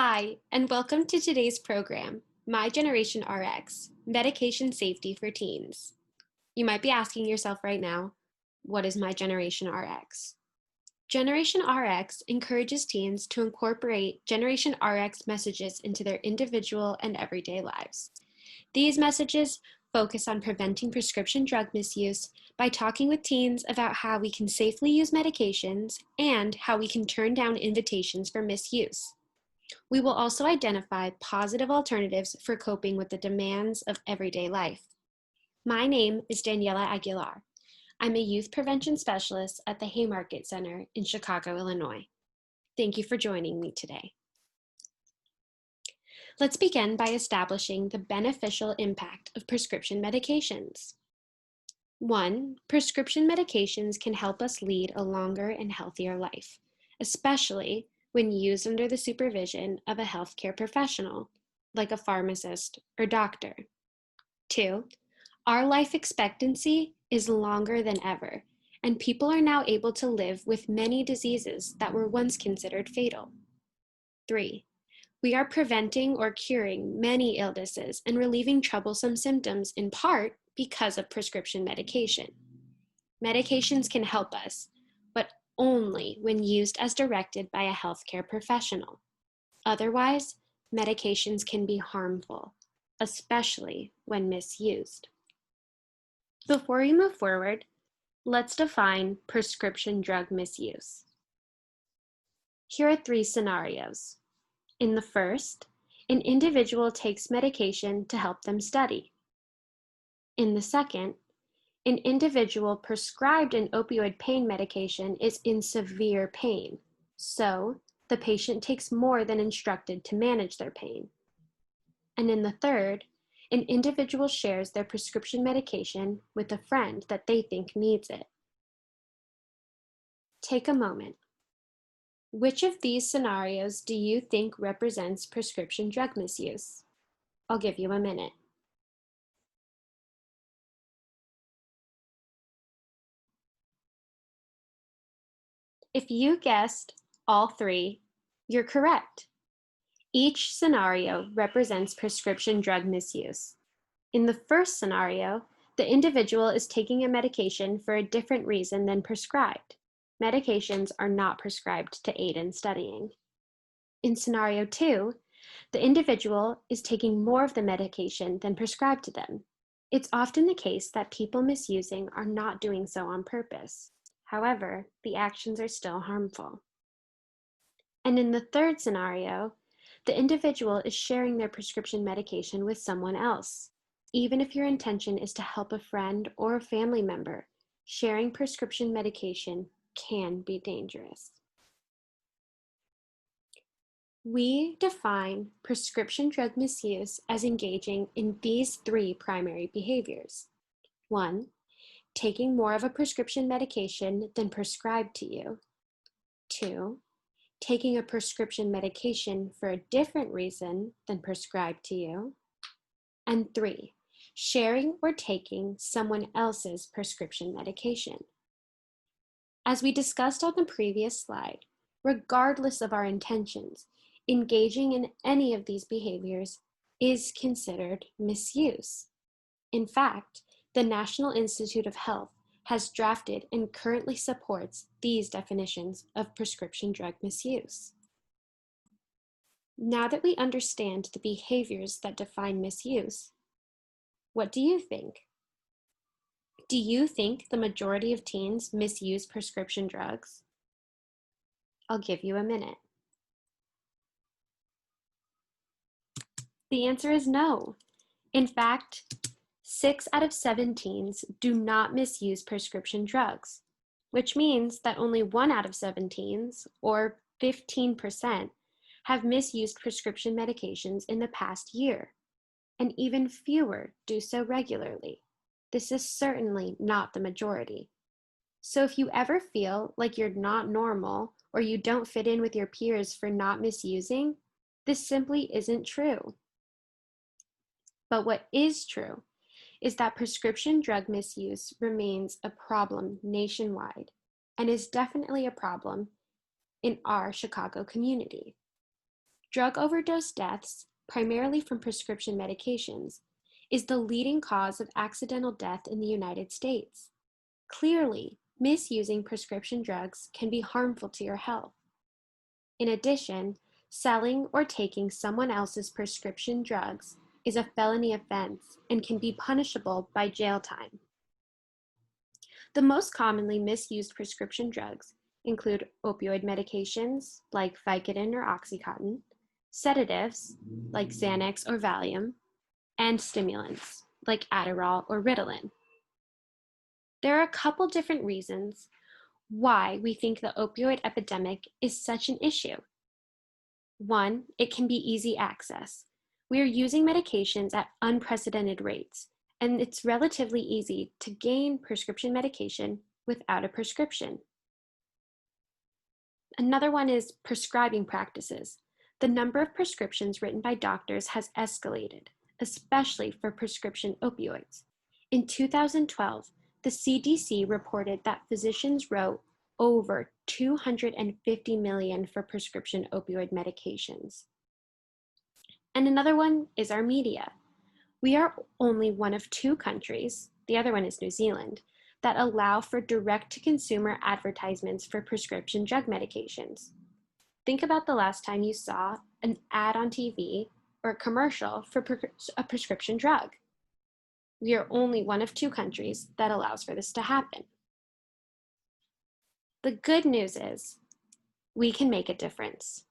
Hi, and welcome to today's program, My Generation RX, Medication Safety for Teens. You might be asking yourself right now, what is My Generation RX? Generation RX encourages teens to incorporate Generation RX messages into their individual and everyday lives. These messages focus on preventing prescription drug misuse by talking with teens about how we can safely use medications and how we can turn down invitations for misuse. We will also identify positive alternatives for coping with the demands of everyday life. My name is Daniela Aguilar. I'm a youth prevention specialist at the Haymarket Center in Chicago, Illinois. Thank you for joining me today. Let's begin by establishing the beneficial impact of prescription medications. 1. Prescription medications can help us lead a longer and healthier life, especially when used under the supervision of a healthcare professional, like a pharmacist or doctor. 2. Our life expectancy is longer than ever, and people are now able to live with many diseases that were once considered fatal. 3. We are preventing or curing many illnesses and relieving troublesome symptoms in part because of prescription medication. Medications can help us, but only when used as directed by a healthcare professional. Otherwise, medications can be harmful, especially when misused. Before we move forward, let's define prescription drug misuse. Here are 3 scenarios. In the first, an individual takes medication to help them study. In the second, an individual prescribed an opioid pain medication is in severe pain, so the patient takes more than instructed to manage their pain. And in the third, an individual shares their prescription medication with a friend that they think needs it. Take a moment. Which of these scenarios do you think represents prescription drug misuse? I'll give you a minute. If you guessed all 3, you're correct. Each scenario represents prescription drug misuse. In the first scenario, the individual is taking a medication for a different reason than prescribed. Medications are not prescribed to aid in studying. In scenario 2, the individual is taking more of the medication than prescribed to them. It's often the case that people misusing are not doing so on purpose. However, the actions are still harmful. And in the third scenario, the individual is sharing their prescription medication with someone else. Even if your intention is to help a friend or a family member, sharing prescription medication can be dangerous. We define prescription drug misuse as engaging in these 3 primary behaviors. 1, taking more of a prescription medication than prescribed to you. 2, taking a prescription medication for a different reason than prescribed to you. And 3, sharing or taking someone else's prescription medication. As we discussed on the previous slide, regardless of our intentions, engaging in any of these behaviors is considered misuse. In fact, the National Institute of Health has drafted and currently supports these definitions of prescription drug misuse. Now that we understand the behaviors that define misuse, what do you think? Do you think the majority of teens misuse prescription drugs? I'll give you a minute. The answer is no. In fact, 6 out of 7 teens do not misuse prescription drugs, which means that only 1 out of 7 teens, or 15%, have misused prescription medications in the past year, and even fewer do so regularly. This is certainly not the majority. So if you ever feel like you're not normal or you don't fit in with your peers for not misusing, this simply isn't true. But what is true is that prescription drug misuse remains a problem nationwide and is definitely a problem in our Chicago community. Drug overdose deaths, primarily from prescription medications, is the leading cause of accidental death in the United States. Clearly, misusing prescription drugs can be harmful to your health. In addition, selling or taking someone else's prescription drugs is a felony offense and can be punishable by jail time. The most commonly misused prescription drugs include opioid medications like Vicodin or Oxycontin, sedatives like Xanax or Valium, and stimulants like Adderall or Ritalin. There are a couple different reasons why we think the opioid epidemic is such an issue. One, it can be easy access. We are using medications at unprecedented rates, and it's relatively easy to gain prescription medication without a prescription. Another one is prescribing practices. The number of prescriptions written by doctors has escalated, especially for prescription opioids. In 2012, the CDC reported that physicians wrote over 250 million for prescription opioid medications. And another one is our media. We are only one of 2 countries, the other one is New Zealand, that allow for direct-to-consumer advertisements for prescription drug medications. Think about the last time you saw an ad on TV or a commercial for a prescription drug. We are only one of 2 countries that allows for this to happen. The good news is we can make a difference.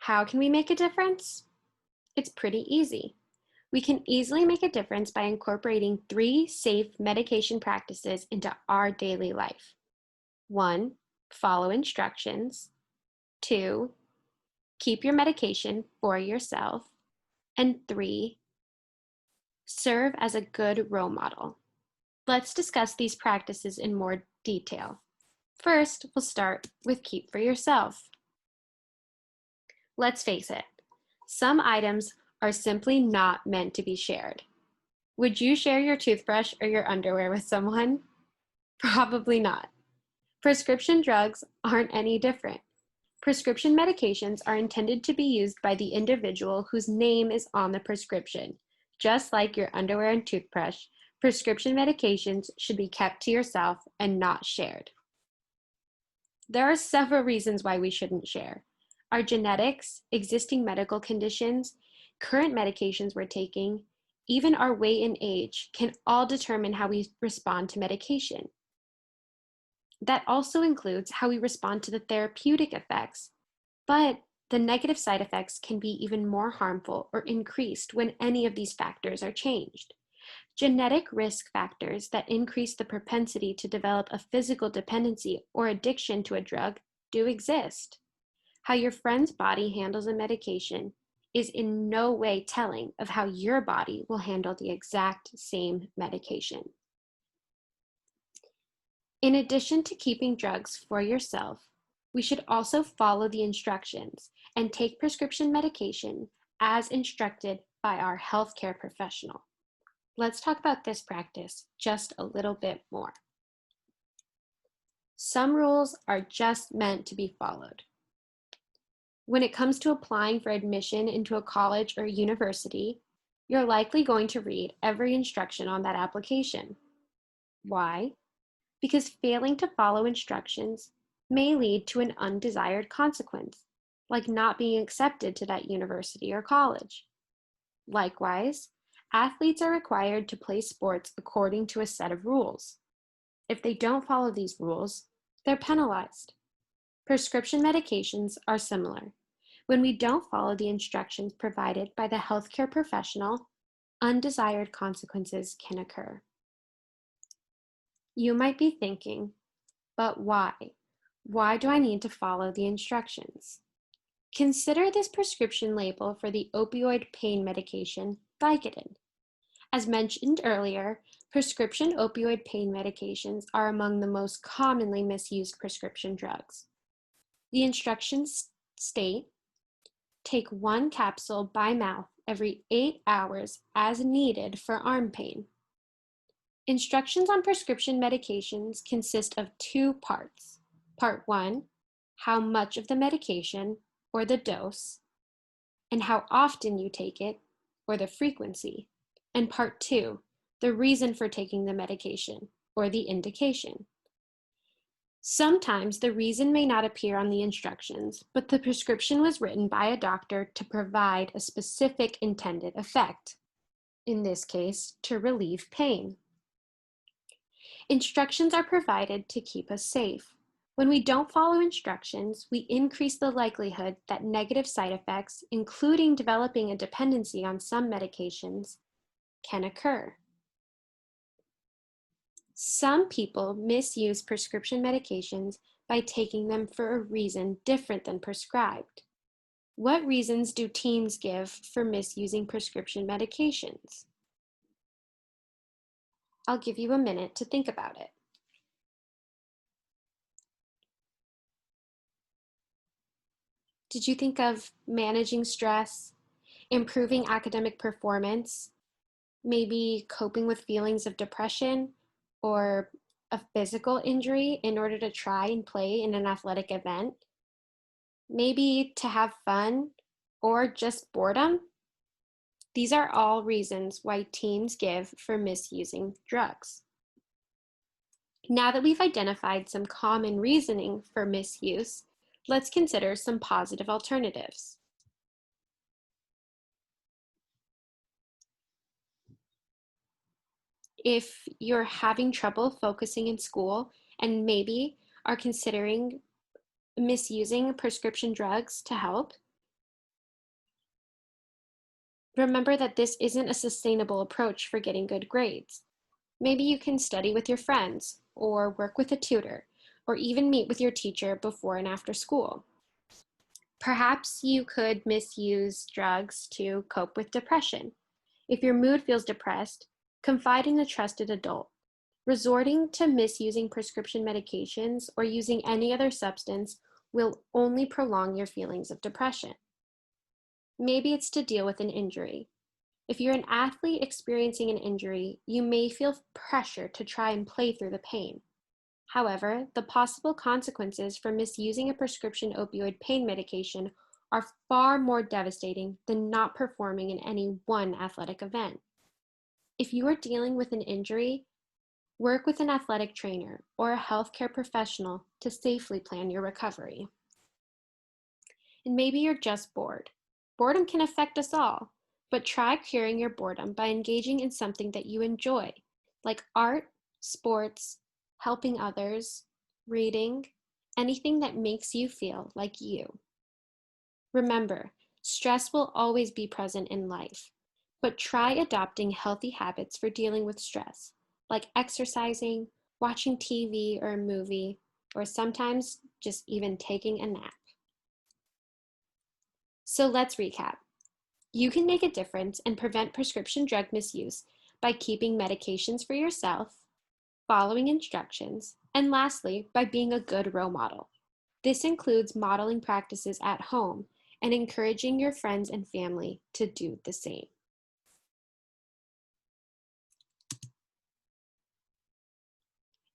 How can we make a difference? It's pretty easy. We can easily make a difference by incorporating 3 safe medication practices into our daily life. 1, follow instructions. 2, keep your medication for yourself. And 3, serve as a good role model. Let's discuss these practices in more detail. First, we'll start with keep for yourself. Let's face it, some items are simply not meant to be shared. Would you share your toothbrush or your underwear with someone? Probably not. Prescription drugs aren't any different. Prescription medications are intended to be used by the individual whose name is on the prescription. Just like your underwear and toothbrush, prescription medications should be kept to yourself and not shared. There are several reasons why we shouldn't share. Our genetics, existing medical conditions, current medications we're taking, even our weight and age can all determine how we respond to medication. That also includes how we respond to the therapeutic effects, but the negative side effects can be even more harmful or increased when any of these factors are changed. Genetic risk factors that increase the propensity to develop a physical dependency or addiction to a drug do exist. How your friend's body handles a medication is in no way telling of how your body will handle the exact same medication. In addition to keeping drugs for yourself, we should also follow the instructions and take prescription medication as instructed by our healthcare professional. Let's talk about this practice just a little bit more. Some rules are just meant to be followed. When it comes to applying for admission into a college or university, you're likely going to read every instruction on that application. Why? Because failing to follow instructions may lead to an undesired consequence, like not being accepted to that university or college. Likewise, athletes are required to play sports according to a set of rules. If they don't follow these rules, they're penalized. Prescription medications are similar. When we don't follow the instructions provided by the healthcare professional, undesired consequences can occur. You might be thinking, but why? Why do I need to follow the instructions? Consider this prescription label for the opioid pain medication Vicodin. As mentioned earlier, prescription opioid pain medications are among the most commonly misused prescription drugs. The instructions state, take 1 capsule by mouth every 8 hours as needed for arm pain. Instructions on prescription medications consist of 2 parts. Part 1, how much of the medication or the dose, and how often you take it or the frequency. And part 2, the reason for taking the medication or the indication. Sometimes the reason may not appear on the instructions, but the prescription was written by a doctor to provide a specific intended effect, in this case, to relieve pain. Instructions are provided to keep us safe. When we don't follow instructions, we increase the likelihood that negative side effects, including developing a dependency on some medications, can occur. Some people misuse prescription medications by taking them for a reason different than prescribed. What reasons do teens give for misusing prescription medications? I'll give you a minute to think about it. Did you think of managing stress, improving academic performance, maybe coping with feelings of depression or a physical injury in order to try and play in an athletic event? Maybe to have fun or just boredom? These are all reasons why teens give for misusing drugs. Now that we've identified some common reasoning for misuse, let's consider some positive alternatives. If you're having trouble focusing in school and maybe are considering misusing prescription drugs to help, remember that this isn't a sustainable approach for getting good grades. Maybe you can study with your friends, or work with a tutor, or even meet with your teacher before and after school. Perhaps you could misuse drugs to cope with depression. If your mood feels depressed, confide in a trusted adult. Resorting to misusing prescription medications or using any other substance will only prolong your feelings of depression. Maybe it's to deal with an injury. If you're an athlete experiencing an injury, you may feel pressure to try and play through the pain. However, the possible consequences for misusing a prescription opioid pain medication are far more devastating than not performing in any one athletic event. If you are dealing with an injury, work with an athletic trainer or a healthcare professional to safely plan your recovery. And maybe you're just bored. Boredom can affect us all, but try curing your boredom by engaging in something that you enjoy, like art, sports, helping others, reading, anything that makes you feel like you. Remember, stress will always be present in life, but try adopting healthy habits for dealing with stress, like exercising, watching TV or a movie, or sometimes just even taking a nap. So let's recap. You can make a difference and prevent prescription drug misuse by keeping medications for yourself, following instructions, and lastly, by being a good role model. This includes modeling practices at home and encouraging your friends and family to do the same.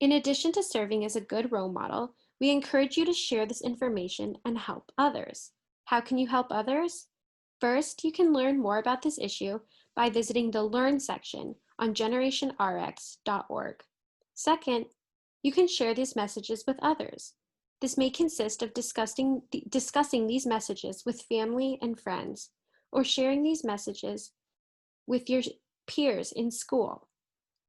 In addition to serving as a good role model, we encourage you to share this information and help others. How can you help others? First, you can learn more about this issue by visiting the Learn section on generationrx.org. Second, you can share these messages with others. This may consist of discussing these messages with family and friends, or sharing these messages with your peers in school.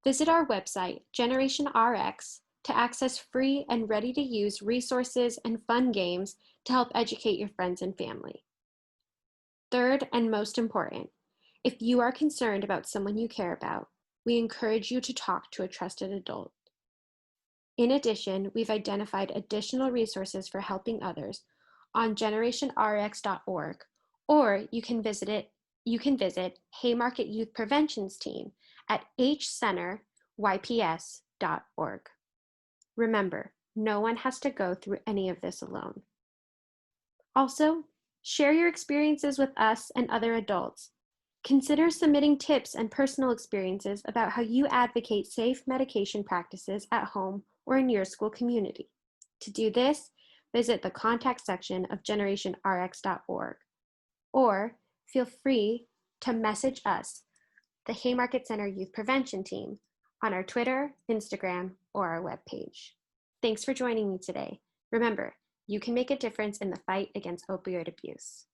Visit our website, Generation RX, to access free and ready-to-use resources and fun games to help educate your friends and family. Third, and most important, if you are concerned about someone you care about, we encourage you to talk to a trusted adult. In addition, we've identified additional resources for helping others on generationrx.org, or you can visit Haymarket Youth Prevention's team at hcenteryps.org. Remember, no one has to go through any of this alone. Also, share your experiences with us and other adults. Consider submitting tips and personal experiences about how you advocate safe medication practices at home or in your school community. To do this, visit the contact section of generationrx.org, or feel free to message us, the Haymarket Center Youth Prevention Team, on our Twitter, Instagram, or our webpage. Thanks for joining me today. Remember, you can make a difference in the fight against opioid abuse.